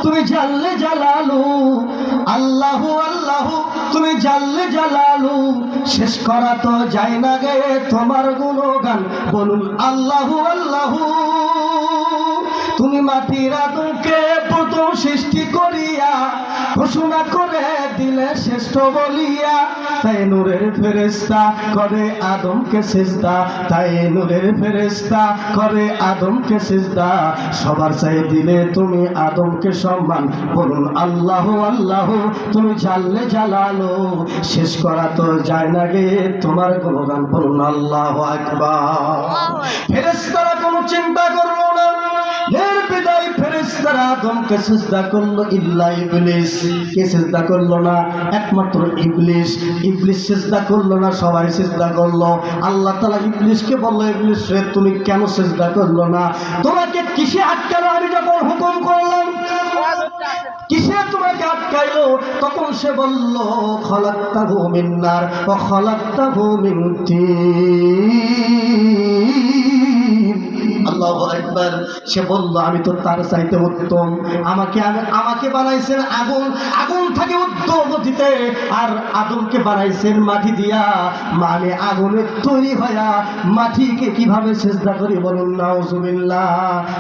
তুমি জাল্লে জালালু, আল্লাহু আল্লাহু তুমি জাল্লে জালালু, শেষ করা তো যায় না গে তোমার গুণগান, বলুন আল্লাহু আল্লাহু। তুমি মাটির আদমকে প্রথম সৃষ্টি করিয়া ঘোষণা করে দিলে শ্রেষ্ঠ বলিয়া, তাই নূরের ফেরেশতা করে আদমকে সিজদা, তাই নূরের ফেরেশতা করে আদমকে সিজদা, সবার চাই দিলে তুমি আদমকে সম্মান, বলুন আল্লাহু আল্লাহু তুমি জাল্লে জালালু, শেষ করা তো যায় না গে তোমার গুণগান, বলুন আল্লাহু আকবার। ফেরেশতারা কোনো চিন্তা করলো না, নির্বিদায় ফেরেশতারা আদমকে সিজদা করলো, ইল্লা ইবলিস। কে সিজদা করলো না? একমাত্র ইবলিস। ইবলিস সিজদা করলো না, সবাই সিজদা করলো। আল্লাহ তাআলা ইবলিসকে বলল, ইবলিস রে তুমি কেন সিজদা করলো না? তোমাকে কিসে আটকালো আমি যখন হুকুম করলাম? কিসে তোমাকে আটকাইলো? তখন সে বলল, খলাকতাহু মিন নার ওয়া খলাকতাহু মিন তিন। আল্লাহু আকবার। সে বলল, আমি তো তার চাইতে উত্তম, আমাকে বানাইছেন আগুন থেকে উত্তম গতিতে, আর আদমকে বানাইছেন মাটি দিয়া, মানে আগুনের তৈরি হয়া মাটিকে কিভাবে সিজদা করি, বলুন নাউজুবিল্লাহ।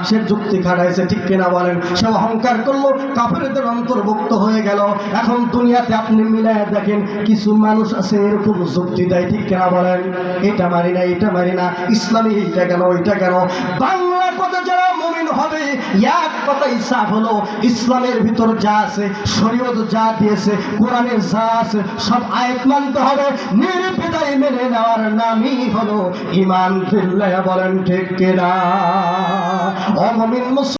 সে যুক্তি খাটাইছে, ঠিক কিনা বলেন? সে অহংকার করলো, কাফেরদের অন্তর্ভুক্ত হয়ে গেল। এখন দুনিয়াতে আপনি মিলায় দেখেন, কিছু মানুষ আছে এরকম যুক্তি দেয়, ঠিক কিনা বলেন? এটা মারি না, এটা মারি না, ইসলামী এইটা কেন, ওইটা কেন। বাংলা কথা যারা মুমিন হবে, এক কথাই সাফ হলো, ইসলামের ভিতর যা আছে, শরীয়ত যা দিয়েছে, কোরআনে যা আছে, সব আয়াত মানতে হবে, নির্বিধায় মেনে নেওয়ার নামই হলো ঈমান বিল্লাহ। বলেন ঠিক কিনা? অমুমিন